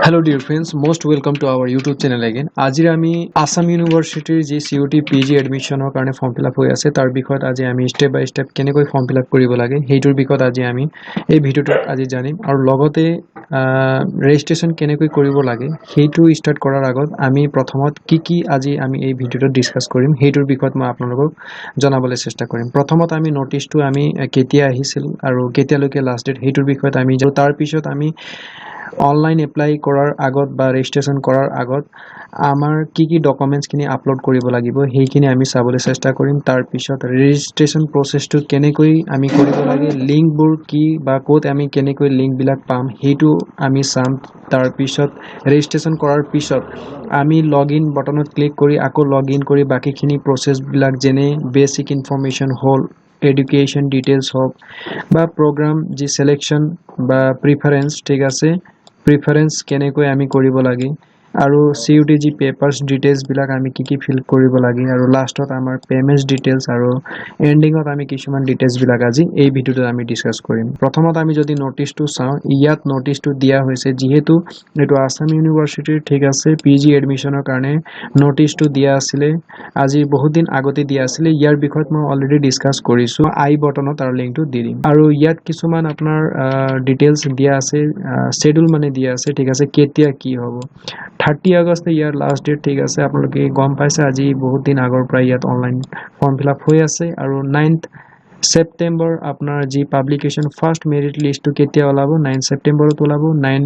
Hello dear friends, most welcome to our YouTube channel again. আজিৰ আমি Assam Universityৰ যি Cuet-Pg এডমিশনৰ কাৰণে ফৰ্ম ফিলআপ হৈ আছে তাৰ বিষয়ত আজি আমি স্টেপ বাই স্টেপ কেনেকৈ ফৰ্ম ফিলআপ কৰিব লাগে সেইটোৰ বিষয়ত আজি আমি এই ভিডিওটোত আজি জানিম আৰু লগতে ৰেজিষ্ট্ৰেচন কেনেকৈ কৰিব লাগে সেইটো ষ্টাৰ্ট কৰাৰ আগত আমি প্ৰথমত কি আজি আমি এই ভিডিওটোত ডিসকাস কৰিম সেইটোৰ বিষয়ত মই আপোনালোকক জনাবলৈ চেষ্টা কৰিম। প্ৰথমত আমি নোটিছটো আমি কেতিয়া আহিছিল আৰু কেতিয়ালৈকে লাষ্ট ডেট সেইটোৰ বিষয়ত আমি তাৰ পিছত আমি অনলাইন এপ্লাই কৰাৰ আগত বা ৰেজিষ্ট্ৰেচন কৰাৰ আগত আমাৰ কি ডকুমেন্টস খিনি আপলোড কৰিব লাগিব সেইখিনি আমি চাবলৈ চেষ্টা কৰিম। তাৰ পিছত ৰেজিষ্ট্ৰেচন প্ৰসেসটো কেনেকৈ আমি কৰিব লাগে, লিংকবোৰ কি বা কোড আমি কেনেকৈ লিংক বিলাক পাম সেইটো আমি চাম। তাৰ পিছত ৰেজিষ্ট্ৰেচন কৰাৰ পিছত আমি লগইন বটনত ক্লিক কৰি আকৌ লগইন কৰি বাকিখিনি প্ৰসেস বিলাক যেনে বেসিক ইনফৰমেশন হল, এডুকেশন ডিটেইলস হওক বা প্ৰগ্ৰাম যি সিলেকশন বা প্ৰিফাৰেন্স ঠিক আছে প্ৰিফাৰেন্স কেনেকৈ আমি কৰিব লাগে আৰু CUTG পেপাৰছ ডিটেইলস বিলাক আমি কি ফিল কৰিব লাগে আৰু লাষ্টত আমাৰ পেমেন্ট ডিটেইলস আৰু এন্ডিংত আমি কিছুমান ডিটেইলস বিলাক আজি এই ভিডিওত আমি ডিসকাস কৰিম। প্ৰথমত আমি যদি নোটিছটো চাওঁ ইয়াত নোটিছটো দিয়া হৈছে যেহেতু এটো আসাম ইউনিভাৰ্সিটিৰ ঠিক আছে পিজি এডমিশনৰ কাৰণে নোটিছটো দিয়া আছিল আজি বহুত দিন আগতে দিয়া আছিল। ইয়াৰ বিষয়ত মই অলৰেডি ডিসকাস কৰিছো, আই বটনত তাৰ লিংকটো দি দিম আৰু ইয়াত কিছুমান আপোনাৰ ডিটেইলস দিয়া আছে, शेड्यूल মানে দিয়া আছে ঠিক আছে কেতিয়া কি হ'ব 30 আগষ্ট ইয়াৰ লাষ্ট ডেট ঠিক আছে। আপোনালোকে গম পাইছে আজি বহুত দিন আগৰ পৰা ইয়াত অনলাইন ফৰ্ম ফিলআপ হৈ আছে আৰু 9th সেপ্টেম্বৰ আপোনাৰ যি পাবলিকেশন ফাৰ্স্ট মেৰিট লিষ্টটো কেতিয়া ওলাব 9 সেপ্টেম্বৰত ওলাব। 9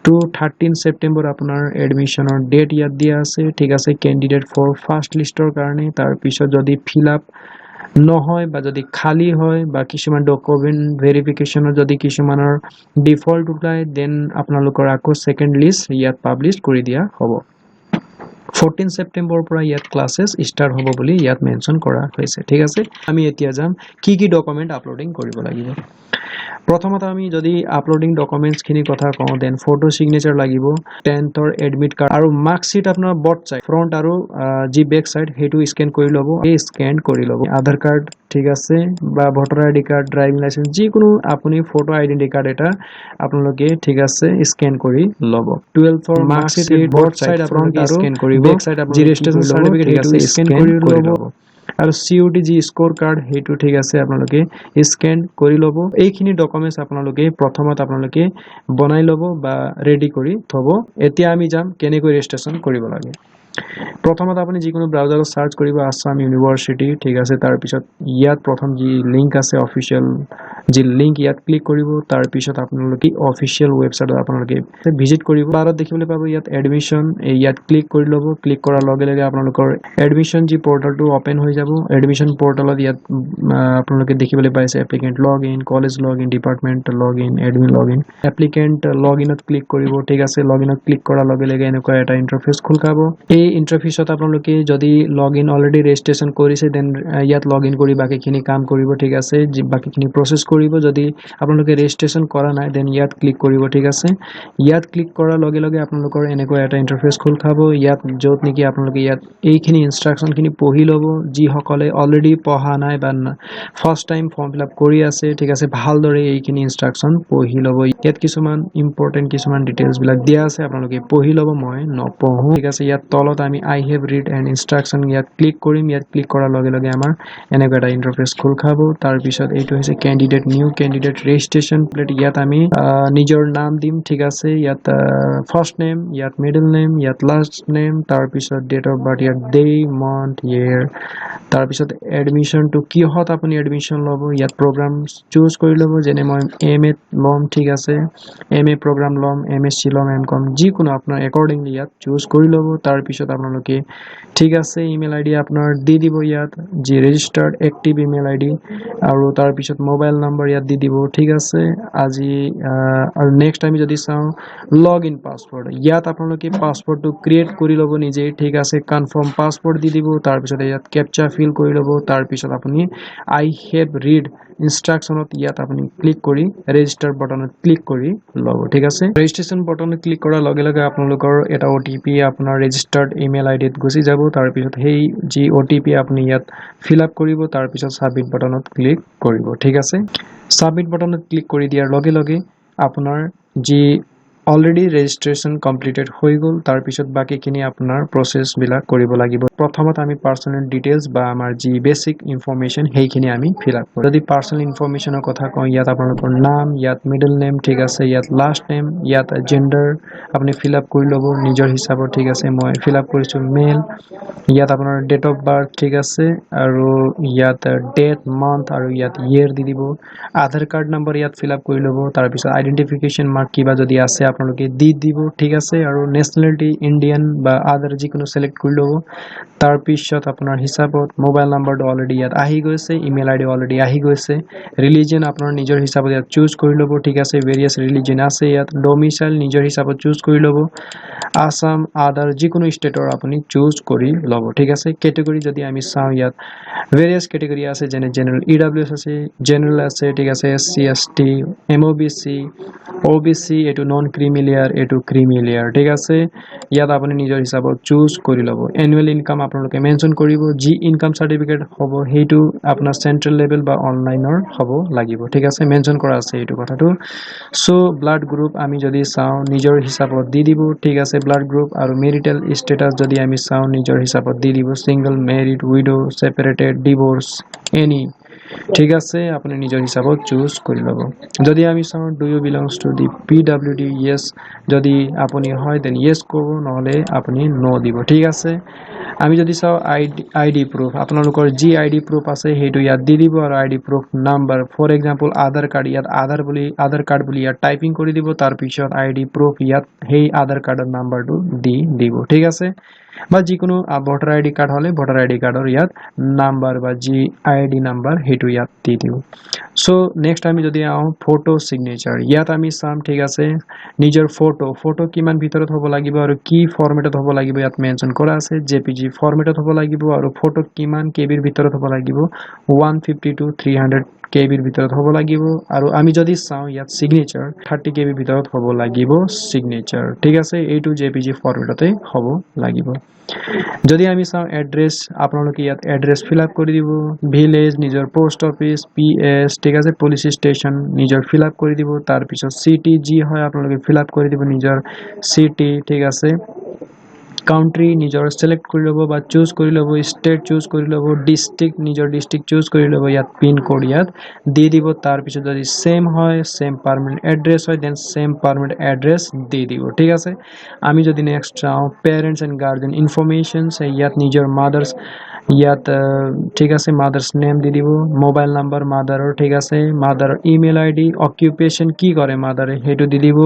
to 13 সেপ্টেম্বৰ আপোনাৰ এডমিশনৰ ডেট ইয়াত দিয়া আছে ঠিক আছে ক্যান্ডিডেট ফৰ ফাৰ্স্ট লিষ্টৰ কাৰণে। তাৰ পিছত যদি ফিলআপ নহয় বা যদি খালি হয় বা কিছুমান ডকুমেন্ট ভেৰিফিকেশনৰ যদি কিছুমানৰ ডিফল্ট ওলাই দেন আপোনালোকৰ আকৌ সেকেন্ড লিষ্ট ইয়াত পাবলিশ কৰি দিয়া হ'ব। 14 সেপ্টেম্বৰৰ পৰা ইয়াত ক্লাसेস স্টাৰ্ট হ'ব বুলি ইয়াত মেনশন কৰা হৈছে ঠিক আছে। আমি এতিয়া যাম কি ডকুমেন্ট আপলোডিং কৰিব লাগিব। প্ৰথমত আমি যদি আপলোডিং ডকুমেন্টস খিনি কথা কওঁ দেন ফটো সিগনেচাৰ লাগিব, 10th ৰ এডমিট কাৰ্ড আৰু মাৰ্কশিট আপোনাৰ বথ সাইড ফ্ৰন্ট আৰু জি বেক সাইড হেতু স্ক্যান কৰি ল'ব। এই স্ক্যান কৰি ল'ব আধাৰ কাৰ্ড ঠিক আছে বা voter ID card, driving licence যিকোনো আপুনি ফটো আইডেন্টি কাৰ্ড এটা আপোনালোকে ঠিক আছে স্ক্যান কৰি ল'ব। 12th ৰ marksheet both side front scan কৰিব, বেক সাইড আপুনি ৰেজিষ্ট্ৰেচন সাৰ্টিফিকেট হেতু স্ক্যান কৰি ল'ব আৰু CUTG স্কোৰ কাৰ্ড হেতু ঠিক আছে আপোনালোকে স্ক্যান কৰি ল'ব। এইখিনি ডকুমেন্টস আপোনালোকে প্ৰথমত আপোনালোকে বনাই ল'ব বা ৰেডি কৰি থব। এতিয়া আমি যাম কেনেকৈ ৰেজিষ্ট্ৰেচন কৰিব লাগে। প্ৰথমত আপুনি যিকোনো ব্ৰাউজাৰত সাৰ্চ কৰিব আসাম ইউনিভাৰ্সিটি ঠিক আছে। তাৰ পিছত ইয়াত প্ৰথম যি লিংক আছে অফিশিয়াল যি লিংক ইয়াত ক্লিক কৰিব। তাৰ পিছত আপোনালোকে অফিশিয়াল ৱেবসাইটত আপোনালোকে ভিজিট কৰিব। বাৰত দেখিবলৈ পাব ইয়াত এডমিশন ইয়াত ক্লিক কৰি ল'ব। ক্লিক কৰাৰ লগে লগে আপোনালোকৰ এডমিশন যি পৰ্টালটো ওপেন হৈ যাব। এডমিশন পৰ্টালত ইয়াত আপোনালোকে দেখিবলৈ পাইছে applicant login, college login, department login, admin login. Applicant লগইনত ক্লিক কৰিব ঠিক আছে। লগইনত ক্লিক কৰাৰ লগে লগে এনেকুৱা এটা ইন্টাৰফেস খোল খাব। এই ইন্টাৰফেসত আপোনালোকে যদি লগইন অলৰেডি ৰেজিষ্ট্ৰেচন কৰিছে দেন ইয়াত লগইন কৰি বাকিখিনি কাম কৰিব ঠিক আছে, বাকিখিনি প্ৰসেস কৰিব। যদি আপোনালোকে ৰেজিষ্ট্ৰেচন কৰা নাই দেন ইয়াত ক্লিক কৰিব ঠিক আছে। ইয়াত ক্লিক কৰাৰ লগে লগে আপোনালোকৰ এনেকুৱা এটা ইন্টাৰফেস খোল খাব। ইয়াত যত নেকি আপোনালোকে ইয়াত এইখিনি ইনস্ট্ৰাকশন খিনি পঢ়ি ল'ব। যি সকলে অলৰেডি পঢ়া নাই বা ফাৰ্স্ট টাইম ফৰ্ম ফিলআপ কৰি আছে ঠিক আছে ভালদৰে এইখিনি ইনস্ট্ৰাকশন পঢ়ি ল'ব। ইয়াত কিছুমান ইম্পৰ্টেন্ট কিছুমান ডিটেইলস বিলাক দিয়া আছে আপোনালোকে পঢ়ি ল'ব, মই নপঢ়ো ঠিক আছে। ইয়াত তলত আমি আই হেভ ৰিড এণ্ড ইনস্ট্ৰাকশন ইয়াত ক্লিক কৰিম। ইয়াত ক্লিক কৰাৰ লগে লগে আমাৰ এনেকুৱা এটা ইন্টাৰফেস খোল খাব। তাৰ পিছত এইটো হৈছে candidate new candidate registration plate. ইয়াত আমি নিজৰ নাম দিম ঠিক আছে। ইয়াত ফাৰ্স্ট নেম, ইয়াত মিডল নেম, ইয়াত লাষ্ট নেম, তাৰ পিছত ডেট অফ বাৰ্থ, ইয়াত ডে মান্থ ইয়াৰ, তাৰ পিছত এডমিশনটো কিহত আপুনি এডমিশন ল'ব ইয়াত প্ৰগ্ৰাম চুজ কৰি ল'ব। যেনে মই MA ল'ম ঠিক আছে, MA প্ৰগ্ৰাম ল'ম, MSc ল'ম, MCom যিকোনো আপোনাৰ একৰ্ডিংলি ইয়াত চুজ কৰি ল'ব। তাৰ পিছত আপোনালোকে ঠিক আছে ইমেইল আইডি আপোনাৰ দি দিব ইয়াত যি ৰেজিষ্টাৰ্ড এক্টিভ ইমেইল আইডি আৰু তাৰ পিছত মোবাইল নাম্বাৰ ইয়াত দি দিব ঠিক আছে। আজি আৰু নেক্সট আমি যদি চাওঁ লগইন পাসওয়াৰ্ড ইয়াত আপোনালোকে পাসওয়াৰ্ডটো ক্ৰিয়েট কৰি ল'ব নিজে ঠিক আছে। কনফাৰ্ম পাসওয়াৰ্ড দি দিব। তাৰ পিছত ইয়াত ক্যাপচা ফিল কৰি ল'ব। তাৰ পিছত আপুনি আই হেভ ৰিড ইনস্ট্ৰাকশনত ইয়াত আপুনি ক্লিক কৰি ৰেজিষ্টাৰ বাটনত ক্লিক কৰি ল'ব ঠিক আছে। ৰেজিষ্ট্ৰেচন বাটনত ক্লিক কৰাৰ লগে লগে আপোনালোকৰ এটা OTP আপোনাৰ ৰেজিষ্টাৰ্ড ইমেইল আইডিত গুচি যাব। তাৰ পিছত সেই যি OTP আপুনি ইয়াত ফিল আপ কৰিব। তাৰ পিছত সাবমিট বাটনত ক্লিক কৰিব ঠিক আছে। সাবমিট বাটনত ক্লিক কৰি দিয়াৰ লগে লগে আপোনাৰ যি অলৰেডি ৰেজিষ্ট্ৰেশ্যন কমপ্লিটেড হৈ গ'ল তাৰ পিছত বাকিখিনি আপোনাৰ প্ৰচেছবিলাক কৰিব লাগিব প্ৰথমত আমি পাৰ্সোনেল ডিটেইলছ বা আমাৰ যি বেসিক ইনফৰমেশন সেইখিনি আমি ফিল আপ কৰোঁ যদি পাৰ্সোনেল ইনফৰমেশনৰ কথা কওঁ ইয়াত আপোনালোকৰ নাম ইয়াত মিডল নেম ঠিক আছে ইয়াত লাষ্ট নেম ইয়াত জেন্ডাৰ আপুনি ফিল আপ কৰি ল'ব নিজৰ হিচাপত ঠিক আছে মই ফিল আপ কৰিছোঁ মেল ইয়াত আপোনাৰ ডেট অফ বাৰ্থ ঠিক আছে আৰু ইয়াত ডেট মান্থ আৰু ইয়াত ইয়েৰ দি দিব আধাৰ কাৰ্ড নাম্বাৰ ইয়াত ফিল আপ কৰি ল'ব তাৰ পিছত আইডেন্টিফিকেশন মাৰ্ক কিবা যদি আছে আপোনালোকে দি দিব ঠিক আছে আৰু নেশনালিটি ইন্ডিয়ান বা আদাৰ যিকোনো সিলেক্ট কৰি ল'ব তাৰ পিছত আপোনাৰ হিচাপত মোবাইল নাম্বাৰটো অলৰেডি ইয়াত আহি গৈছে ইমেইল আইডি অলৰেডি আহি গৈছে ৰিলিজন আপোনাৰ নিজৰ হিচাপত ইয়াত চুজ কৰি ল'ব ঠিক আছে ভেৰিয়াছ ৰিলিজন আছে ইয়াত ডোমিসাইল নিজৰ হিচাপত চুজ কৰি ল'ব আসাম আদাৰ যিকোনো ষ্টেটৰ আপুনি চুজ কৰি ল'ব ঠিক আছে ক্যাটেগৰি যদি আমি চাওঁ ইয়াত ভেৰিয়াছ ক্যাটেগৰি আছে যেনে জেনাৰেল ইডব্লিউএছ আছে জেনাৰেল আছে ঠিক আছে এসসি এসটি এমওবিসি ওবিসি এটো নন ক্ৰিমিলিয়াৰ এটো ক্ৰিমিলিয়াৰ ঠিক আছে ইয়াত আপুনি নিজৰ হিচাপত চুজ কৰি ল'ব এনুৱেল ইনকাম আপোনালোকে মেনশন কৰিব জি ইনকাম সাৰ্টিফিকেট হ'ব হেতু আপোনাৰ সেন্ট্ৰেল লেভেল বা অনলাইনৰ হ'ব লাগিব ঠিক আছে মেনশন কৰা আছে এইটো কথাটো সো ব্লাড গ্ৰুপ আমি যদি চাওঁ নিজৰ হিচাপত দি দিব ঠিক আছে ব্লাড গ্ৰুপ আৰু মেৰিটেল স্ট্যাটাস যদি আমি চাওঁ নিজৰ হিচাপত দি দিব সিঙ্গল ম্যাৰিড উইডো সেপাৰেটেড ডিভোৰ্স এনি ঠিক আছে আপনি নিজৰ হিচাপত চুজ কৰি ল'ব যদি আমি চাওঁ do you belongs to the PWD yes যদি আপুনি হয় দেন ইয়েস ক'ব নহলে আপুনি নো দিব ঠিক আছে আমি যদি চাওঁ আইডি প্ৰুফ আপোনালোকৰ জি আইডি প্ৰুফ আছে হেতু ইয়াত দি দিব আৰু ID proof number for example Aadhaar card ইয়াত আধাৰ কাৰ্ড বুলি ইয়াত টাইপিং কৰি দিব তাৰ পিছত আইডি প্ৰুফ ইয়াত হেই আধাৰ কাৰ্ডৰ নাম্বাৰটো দি দিব ঠিক আছে বা যিকোনো ভোটাৰ আইডি কাৰ্ড হলে ভোটাৰ আইডি কাৰ্ডৰ ইয়াত নাম্বাৰ বা জি আইডি নাম্বাৰ হেতু ইয়াত দি দিব সো নেক্সট আমি যদি আও ফটো সিগনেচাৰ ইয়াত আমি চাম ঠিক আছে নিজৰ ফটো কিমান ভিতৰত হ'ব লাগিব আৰু কি ফৰমেটত হ'ব লাগিব ইয়াত মেনশন কৰা আছে জেপিজি ফৰমেটত হ'ব লাগিব আৰু ফটো কিমান কেবিৰ ভিতৰত হ'ব লাগিব 150 to 300 কেবিৰ ভিতৰত হ'ব লাগিব আৰু আমি যদি চাওঁ ইয়াত সিগনেচাৰ 30 কেবিৰ ভিতৰত হ'ব লাগিব সিগনেচাৰ ঠিক আছে এইটো জেপিজি ফৰমেটতে হ'ব লাগিব যদি আমি চাওঁ এড্ৰেছ আপোনালোকে ইয়াত এড্ৰেছ ফিল আপ কৰি দিব ভিলেজ নিজৰ পোষ্ট অফিস পিএস ঠিক আছে পুলিশ স্টেশন নিজৰ ফিল আপ কৰি দিব তাৰ পিছত সিটি জি হয় আপোনালোকে ফিল আপ কৰি দিব নিজৰ সিটি ঠিক আছে কাউন্ট্ৰি নিজৰ সিলেক্ট কৰি ল'ব বা চুজ কৰি ল'ব ষ্টেট চুজ কৰি ল'ব ডিস্ট্ৰিক্ট নিজৰ ডিস্ট্ৰিক্ট চুজ কৰি ল'ব ইয়াত পিন কোড ইয়াত দি দিব তাৰ পিছত যদি সেম হয় সেম পাৰ্মানেন্ট এড্ৰেছ হয় দেন সেম পাৰ্মানেন্ট এড্ৰেছ দি দিব ঠিক আছে আমি যদি নেক্সট চাওঁ পেৰেন্টস এন্ড গাৰ্ডিয়ান ইনফৰমেশনস ইয়াত নিজৰ মাদাৰ্স ইয়াত ঠিক আছে মাদাৰ্স নেম দি দিব মোবাইল নাম্বাৰ মাদাৰৰ ঠিক আছে মাদাৰৰ ইমেইল আইডি অকুপেশন কি কৰে মাদাৰে হেতু দি দিব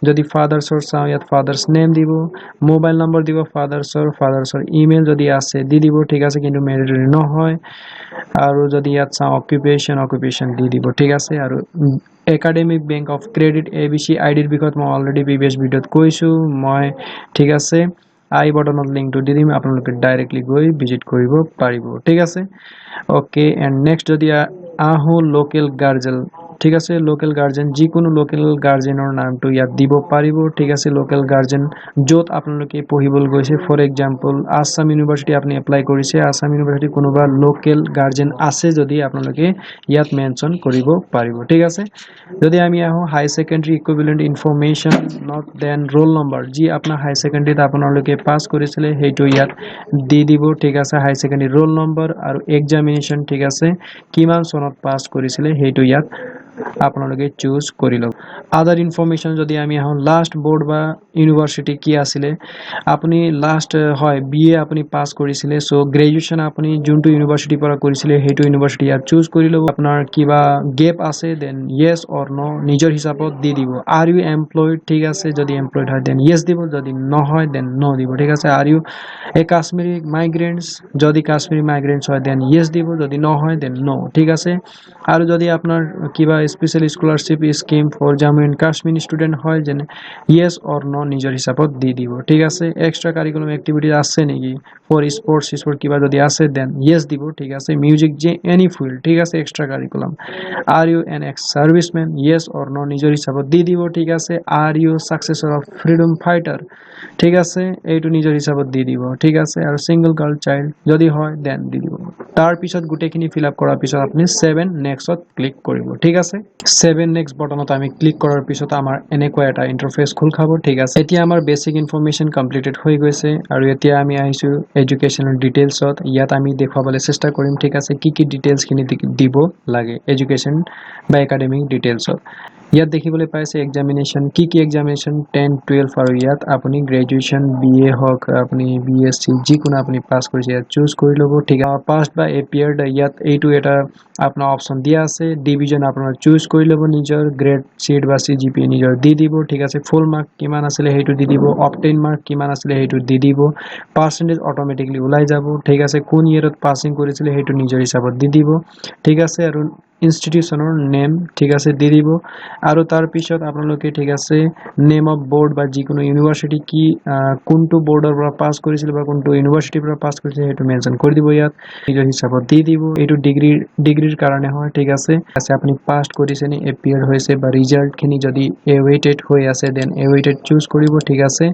যদি ফাদাৰ্সৰ চাওঁ ইয়াত ফাদাৰ্স নেম দিব মোবাইল নাম্বাৰ দিব ফাদাৰ্সৰ ইমেইল যদি আছে দি দিব ঠিক আছে কিন্তু ম্যান্ডেটৰি নহয় আৰু যদি ইয়াত চাওঁ অকুপেশন দি দিব ঠিক আছে আৰু academic bank of credit ABC আইডিৰ বিষয়ত মই অলৰেডি প্ৰিভিয়াস ভিডিঅ'ত কৈছো মই ঠিক আছে আই বটনত লিংকটো দি দিম আপোনালোকে ডাইৰেক্টলি গৈ ভিজিট কৰিব পাৰিব ঠিক আছে ওকে এন্ড নেক্সট যদি আহো লোকেল গাৰ্জেন ঠিক আছে লোকেল গাৰ্জেন যিকোনো লোকেল গাৰ্জেনৰ নামটো ইয়াত দিব পাৰিব ঠিক আছে লোকেল গাৰ্জেন য'ত আপোনালোকে পঢ়িবলৈ গৈছে ফৰ এক্সাম্পল আসাম ইউনিভাৰ্সিটি আপুনি এপ্লাই কৰিছে আসাম ইউনিভাৰ্সিটি কোনোবা লোকেল গাৰ্জেন আছে যদি আপোনালোকে ইয়াত মেনশন কৰিব পাৰিব ঠিক আছে যদি আমি আহো high secondary equivalent information not then roll number যি আপোনাৰ হাই সেকেন্ডাৰীত আপোনালোকে পাস কৰিছিলে হেতু ইয়াত দি দিব ঠিক আছে হাই সেকেন্ডাৰী ৰোল নম্বৰ আৰু এক্সামিনেশন ঠিক আছে কিমান সনত পাস কৰিছিলে হেতু ইয়াত আপোনালোকে চুজ কৰি লওক আদাৰ ইনফৰমেশন যদি আমি আহো লাষ্ট বোৰ্ড বা ইউনিভাৰ্সিটি কি আছিলে আপুনি লাষ্ট হয় বিএ আপুনি পাস কৰিছিলে সো গ্ৰেজুৱেচন আপুনি যোনটো ইউনিভাৰ্সিটি পৰা কৰিছিলে হেতু ইউনিভাৰ্সিটি ইয়াত চুজ কৰি লওক আপোনাৰ কিবা গেপ আছে দেন ইয়েস অৰ নো নিজৰ হিচাপত দি দিব আর ইউ এমপ্লয়েড ঠিক আছে যদি এমপ্লয়েড হয় দেন ইয়েস দিব যদি নহয় দেন নো দিব ঠিক আছে are you a Kashmiri migrants যদি কাশ্মীরি মাইগ্রেন্টস হয় দেন ইয়েস দিব যদি নহয় দেন নো ঠিক আছে আৰু যদি আপোনাৰ কিবা special scholarship scheme for Jammu and Kashmir student হয় যেনে ইয়েস অৰ নো নিজৰ হিচাপত দি দিব ঠিক আছে এক্সট্রা কারিকুলাম এক্টিভিটি আছে নেকি ফর স্পোর্টস কিবা যদি আছে দেন ইয়েস দিব ঠিক আছে মিউজিক যে এনি ফিল্ড ঠিক আছে extra curricular are you an ex serviceman yes or no নিজৰ হিচাপত দি দিব ঠিক আছে are you successor of freedom fighter ঠিক আছে এইটো নিজৰ হিচাপত দি দিব ঠিক আছে আৰু সিঙ্গল গাৰ্ল চাইল্ড যদি হয় দেন দি দিব তাৰ পিছত গুটেখিনি ফিল আপ কৰাৰ পিছত আপুনি 7 নেক্সটত ক্লিক কৰিব ঠিক আছে 7 নেক্সট বটনত আমি ক্লিক কৰাৰ পিছত আমাৰ এনেকুৱা এটা ইন্টাৰফেস খোল খাব ঠিক আছে এতিয়া আমাৰ বেসিক ইনফৰমেশন কমপ্লিটেড হৈ গৈছে আৰু এতিয়া আমি আহিছো এডুকেশনাল ডিটেইলছত ইয়াত আমি দেখাবলৈ চেষ্টা কৰিম ঠিক আছে কি ডিটেইলছ খিনি দিব লাগে এডুকেশন বা একাডেমিক ডিটেইলছত ইয়াত দেখিবলৈ পাইছে এক্সামিনেশন কি এক্সামিনেশন 10 12 আৰু ইয়াত আপুনি গ্ৰেজুৱেচন বিএ হক আপুনি বিএসসি যিকোনো আপুনি পাস কৰিছে ইয়াত চুজ কৰি ল'ব ঠিক আছে পাস্ট বা এপিয়াৰ্ড ইয়াত এইটো এটা আপোনাৰ অপচন দিয়া আছে ডিভিজন আপোনাৰ চুজ কৰি ল'ব নিজৰ গ্ৰেড শিট বা সিজিপি নিজৰ দি দিব ঠিক আছে ফুল মাৰ্ক কিমান আছিল হেইটো দি দিব অবটেইন মাৰ্ক কিমান আছিল হেইটো দি দিব পাৰ্সেন্টেজ অটোমেটিকলি ওলাই যাব ঠিক আছে কোন ইয়াৰত পাসিং কৰিছিল হেইটো নিজৰ হিচাপত দি দিব ঠিক আছে আৰু ইনষ্টিটিউচনৰ নেম ঠিক আছে দি দিব আৰু তাৰ পিছত আপোনালোকে ঠিক আছে নেম অফ বোৰ্ড বা যিকোনো ইউনিভাৰ্সিটি কি কোনটো বোৰ্ডৰ পৰা পাস কৰিছিল বা কোনটো ইউনিভাৰ্সিটিৰ পৰা পাস কৰিছিল হেইটো মেনশন কৰি দিব ইয়াত নিজৰ হিচাপত দি দিব এইটো ডিগ্ৰীৰ কাৰণে হয় ঠিক আছে আপুনি পাস কৰিছে নি এপিয়াৰ হৈছে বা ৰিজাল্ট খিনি যদি এৱেইটেড হৈ আছে দেন এৱেইটেড চুজ কৰিব ঠিক আছে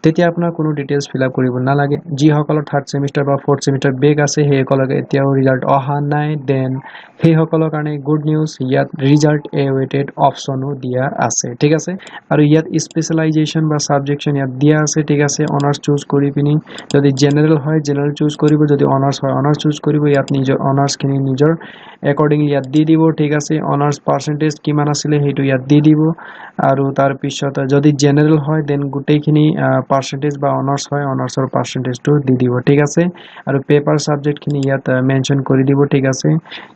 তেতিয়া আপোনাৰ কোনো ডিটেইলছ ফিল আপ কৰিব নালাগে যি সকলৰ 3rd সেমিস্টাৰ বা 4th সেমিস্টাৰ বেক আছে সেই সকলকে এতিয়াও ৰিজাল্ট অহা নাই দেন সেই সকলৰ কাৰণে গুড নিউজ ইয়াত ৰিজাল্ট এৱেইটেড অপচনো দিয়া আছে ঠিক আছে আৰু ইয়াত স্পেশালাইজেশন বা সাবজেক্টন ইয়াত দিয়া আছে ঠিক আছে অনাৰ্স চুজ কৰি পিনি যদি জেনাৰেল হয় জেনাৰেল চুজ কৰিব যদি অনাৰ্স হয় অনাৰ্স চুজ কৰিব ইয়াত নিজৰ অনাৰ্স খিনি নিজৰ একৰ্ডিংলি ইয়াত দি দিব ঠিক আছে অনাৰ্স পাৰ্সেন্টেজ কিমান আছিল হেইটো ইয়াত দি দিব আৰু তাৰ পিছত যদি জেনাৰেল হয় দেন গুটেইখিনি পাৰ্সেন্টেজ বা অনাৰ্স হয় অনাৰ্সৰ পাৰ্সেন্টেজটো দি দিব ঠিক আছে আৰু পেপাৰ সাবজেক্ট খিনি ইয়াত মেনশন কৰি দিব ঠিক আছে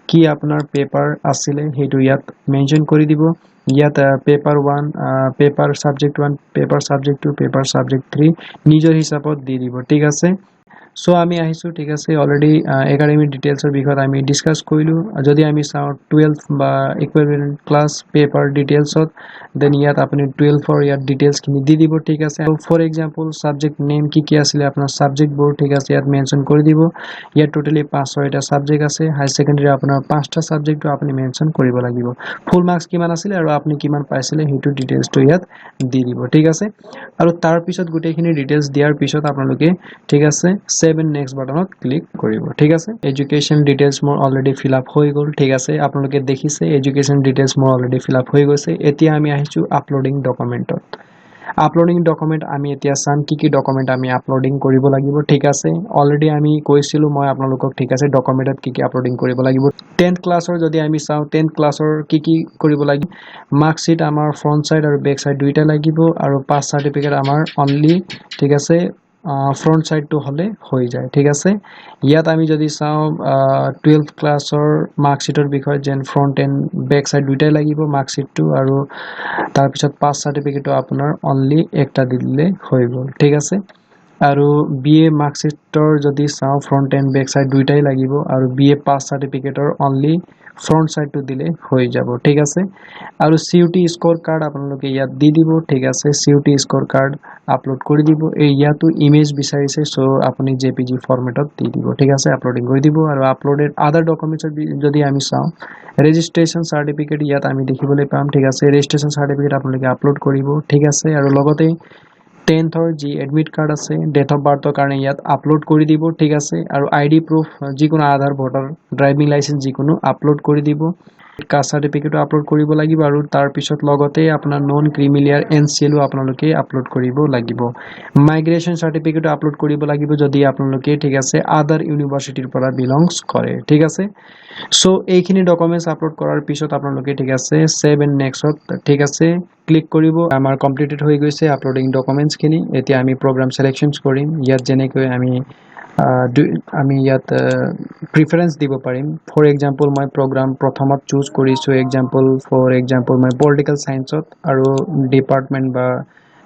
কি আপোনাৰ পেপাৰ আছিল হেইটো ইয়াত মেনশন কৰি দিব ইয়াত paper 1 paper subject 1 paper subject 2 paper subject 3 নিজৰ হিচাপত দি দিব ঠিক আছে সো আমি আহিছো ঠিক আছে অলৰেডি একাডেমিক ডিটেইলছৰ বিষয়ত আমি ডিসকাস কৰিলো যদি আমি চাও 12th বা ইকুইভ্যালেন্ট ক্লাস পেপাৰ ডিটেইলছত দেন ইয়াত আপুনি 12 ৰ ইয়াত ডিটেইলছ খিনি দি দিব ঠিক আছে ফৰ এক্সাম্পল সাবজেক্ট নেম কি আছিল আপোনাৰ সাবজেক্ট বোৰ ঠিক আছে ইয়াত মেনশন কৰি দিব ইয়াত টোটালি 5-6টা সাবজেক্ট আছে হাই সেকেন্ডাৰী আপোনাৰ 5টা সাবজেক্টটো আপুনি মেনশন কৰিব লাগিব ফুল মাৰ্কস কিমান আছিল আৰু আপুনি কিমান পাইছিল হেতু ডিটেইলছটো ইয়াত দি দিব ঠিক আছে আৰু তাৰ পিছত গুটেইখিনি ডিটেইলছ দিয়াৰ পিছত আপোনালোকে ঠিক আছে 7 নেক্সট বাটনত ক্লিক কৰিব ঠিক আছে এডুকেশন ডিটেইলছ মোৰ অলৰেডি ফিল আপ হৈ গল ঠিক আছে আপোনালোকে দেখিছে এডুকেশন ডিটেইলছ মোৰ অলৰেডি ফিল আপ হৈ গৈছে এতিয়া আমি আহিছো আপলোডিং ডকুমেন্টত আপলোডিং ডকুমেন্ট আমি এতিয়া চাম কি ডকুমেন্ট আমি আপলোডিং কৰিব লাগিব ঠিক আছে অলৰেডি আমি কৈছিলো মই আপোনালোকক ঠিক আছে ডকুমেন্টত কি আপলোডিং কৰিব লাগিব 10th ক্লাছৰ যদি আমি চাও 10th ক্লাছৰ কি কৰিব লাগিব মাৰ্কশিট আমাৰ ফ্ৰন্ট সাইড আৰু বেক সাইড দুইটা লাগিব আৰু পাস সাৰ্টিফিকেট আমাৰ অনলি ঠিক আছে ফ্ৰন্ট সাইড টু হলে হৈ যায় ঠিক আছে ইয়াত আমি যদি চাও 12th ক্লাছৰ মাৰ্কশিটৰ বিষয় যেন ফ্ৰন্ট এন্ড বেক সাইড দুইটাই লাগিব মাৰ্কশিটটো আৰু তাৰ পিছত পাস সাৰ্টিফিকেটটো আপোনাৰ অনলি একটা দিলে হৈ গল ঠিক আছে আৰু বিএ মাৰ্কশিটৰ যদি চাও ফ্ৰন্ট এন্ড বেক সাইড দুইটাই লাগিব আৰু বিএ পাস সাৰ্টিফিকেটৰ অনলি ফ্ৰন্ট সাইডটো দিলে হৈ যাব ঠিক আছে আৰু সিউটি স্কোৰ কাৰ্ড আপোনালোকে ইয়াত দি দিব ঠিক আছে সিউটি স্কোৰ কাৰ্ড আপলোড কৰি দিব এই ইয়াতো ইমেজ বিচাৰিছে সো আপুনি জেপিজি ফৰম্যাটত দি দিব ঠিক আছে আপলোডিং কৰি দিব আৰু আপলোডেড আদাৰ ডকুমেন্টছ যদি আমি চাও ৰেজিষ্ট্ৰেচন সাৰ্টিফিকেট ইয়াত আমি দেখিবলৈ পাম ঠিক আছে ৰেজিষ্ট্ৰেচন সাৰ্টিফিকেট আপোনালোকে আপলোড কৰিব ঠিক আছে আৰু লগতে 10th ৰ যি এডমিট কাৰ্ড আছে ডেট অফ বাৰ্থৰ কাৰণে ইয়াত আপলোড কৰি দিব ঠিক আছে আৰু আইডি প্ৰুফ যিকোনো আধাৰ ভোটাৰ ড্ৰাইভিং লাইসেন্স যিকোনো আপলোড কৰি দিব কাষ্ট সাৰ্টিফিকেট আপলোড কৰিব লাগিব আৰু তাৰ পিছত লগতে আপোনাৰ নন ক্ৰিমিলিয়াৰ এনসিএল আপোনালোকে আপলোড কৰিব লাগিব মাইগ্ৰেচন সাৰ্টিফিকেট আপলোড কৰিব লাগিব যদি আপোনালোকে ঠিক আছে আদাৰ ইউনিভাৰ্সিটিৰ পৰা বিলংস কৰে ঠিক আছে সো এইখিনি ডকুমেন্টছ আপলোড কৰাৰ পিছত আপোনালোকে ঠিক আছে 7 নেক্সট ঠিক আছে ক্লিক কৰিব আমাৰ কমপ্লিটেড হৈ গৈছে আপলোডিং ডকুমেন্টছ খিনি এতিয়া আমি প্ৰগ্ৰাম সিলেকশনছ কৰিম ইয়াত যেনেকৈ আমি ইয়াত প্ৰিফাৰেন্স দিব পাৰিম ফৰ এক্সাম্পল মই প্ৰগ্ৰাম প্ৰথমত চুজ কৰিছো এক্সাম্পল ফৰ এক্সাম্পল মই পলিটিকেল সায়েন্সত আৰু ডিপাৰ্টমেন্ট বা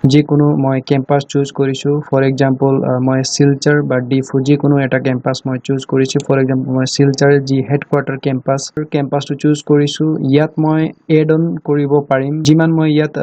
যিকোনো মই কেম্পাস চুজ কৰিছো ফৰ এক্সাম্পল মই শিলচৰ বা ডিফু যিকোনো এটা কেম্পাস মই চুজ কৰিছো ফৰ এক্সাম্পল মই শিলচৰ যি হেডকোৱাৰ্টাৰ কেম্পাসটো চুজ কৰিছো ইয়াত মই এড অন কৰিব পাৰিম যিমান মই ইয়াত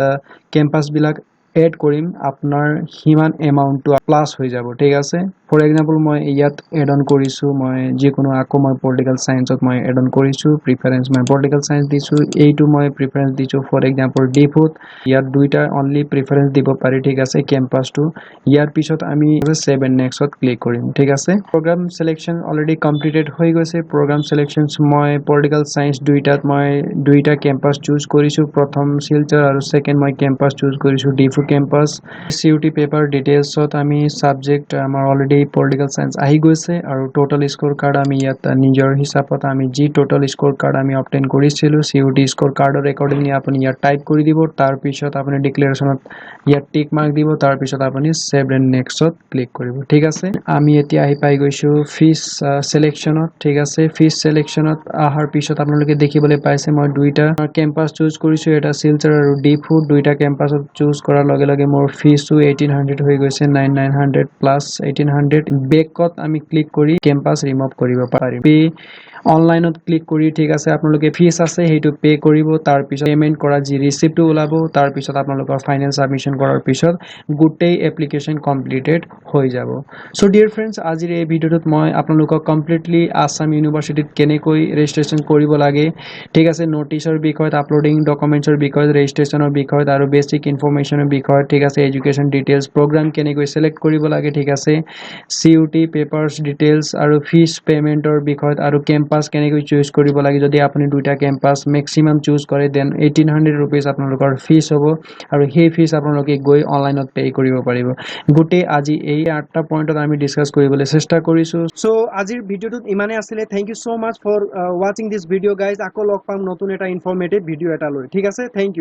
কেম্পাস বিলাক এড কৰিম আপোনাৰ হিমান এমাউন্টটো প্লাস হৈ যাব ঠিক আছে ফৰ এক্সাম্পল মই ইয়াত এড অন কৰিছোঁ, মই যিকোনো আকৌ মই পলিটিকেল চায়েন্সত মই এড অন কৰিছোঁ, প্ৰিফাৰেঞ্চ মই পলিটিকেল চায়েন্স দিছোঁ, এইটো মই প্ৰিফাৰেঞ্চ দিছোঁ ফৰ এক্সাম্পল ডিফুট, ইয়াত দুইটা অনলি প্ৰিফাৰেঞ্চ দিব পাৰি, ঠিক আছে, কেম্পাছটো। ইয়াৰ পিছত আমি সেভ এণ্ড নেক্সটত ক্লিক কৰিম, ঠিক আছে। প্ৰগ্ৰাম চিলেকশ্যন অলৰেডি কমপ্লিটেড হৈ গৈছে। প্ৰগ্ৰাম চিলেকশ্যন মই পলিটিকেল চায়েন্স মই দুইটা কেম্পাছ চুজ কৰিছোঁ, প্ৰথম শিলচৰ আৰু ছেকেণ্ড মই কেম্পাছ চুজ কৰিছোঁ ডিফু কেম্পাছ। CUT পেপাৰ ডিটেইলছত আমি ছাবজেক্ট আমাৰ অলৰেডি পলিটিকেল চায়েন্স আহি গৈছে আৰু টোটেল স্ক'ৰ কাৰ্ড আমি ইয়াত নিজৰ হিচাপত আমি যি টোটেল স্ক'ৰ কাৰ্ড আমি অবটেইন কৰিছিলোঁ CUT স্ক'ৰ কাৰ্ডৰ একৰ্ডিংলি আপুনি ইয়াত টাইপ কৰি দিব। তাৰপিছত আপুনি ডিক্লেৰেশ্যনত ইয়াত টিক মাৰ্ক দিব, তাৰপিছত আপুনি ছেভ এণ্ড নেক্সটত ক্লিক কৰিব, ঠিক আছে। আমি এতিয়া আহি পাই গৈছোঁ ফিজ চিলেকশ্যনত, ঠিক আছে। ফিজ চিলেকশ্যনত অহাৰ পিছত আপোনালোকে দেখিবলৈ পাইছে মই দুইটা কেম্পাছ চুজ কৰিছোঁ, এটা শিলচৰ আৰু ডিফু। দুইটা কেম্পাছত চুজ কৰাৰ লগে লগে মোৰ ফিজটো 1800 হৈ গৈছে, 9900 প্লাছ 1800। বেকত আমি ক্লিক কৰি কেম্পাছ ৰিমুভ কৰিব পাৰিম। অনলাইনত ক্লিক কৰি, ঠিক আছে, আপোনালোকে ফিজ আছে সেইটো পে' কৰিব। তাৰপিছত পে'মেণ্ট কৰা যি ৰিচিপ্টটো ওলাব, তাৰপিছত আপোনালোকৰ ফাইনেল ছাবমিশ্যন কৰাৰ পিছত গোটেই এপ্লিকেশ্যন কমপ্লিটেড হৈ যাব। চ' ডিয়াৰ ফ্ৰেণ্ডছ, আজিৰ এই ভিডিঅ'টোত মই আপোনালোকক কমপ্লিটলি আছাম ইউনিভাৰ্চিটিত কেনেকৈ ৰেজিষ্ট্ৰেশ্যন কৰিব লাগে, ঠিক আছে, নটিচৰ বিষয়ত, আপলোডিং ডকুমেণ্টছৰ বিষয়ত, ৰেজিষ্ট্ৰেশ্যনৰ বিষয়ত আৰু বেছিক ইনফৰমেশ্যনৰ বিষয়ত, ঠিক আছে, এডুকেশ্যন ডিটেইলছ, প্ৰগ্ৰাম কেনেকৈ চিলেক্ট কৰিব লাগে, ঠিক আছে, CUT পেপাৰ্ছ ডিটেইলছ আৰু ফিজ পে'মেণ্টৰ বিষয়ত আৰু কেম্পাছ কেনেকৈ চুজ কৰিব লাগে। যদি আপুনি দুইটা কেম্পাছ মেক্সিমাম চুজ কৰে দেন 1800 ৰুপিজ আপোনালোকৰ ফিজ হ'ব আৰু সেই ফিজ আপোনালোকে গৈ অনলাইনত পে' কৰিব পাৰিব। গোটেই আজি এই 8টা পইণ্টত আমি ডিছকাছ কৰিবলৈ চেষ্টা কৰিছোঁ। চ' আজিৰ ভিডিঅ'টোত ইমানেই আছিলে। Thank you so' much for ৱাচিং দিছ ভিডিঅ' গাইজ। আকৌ লগ পাম নতুন এটা ইনফৰ্মেটিভ ভিডিঅ' এটা লৈ, ঠিক আছে, থেংক ইউ।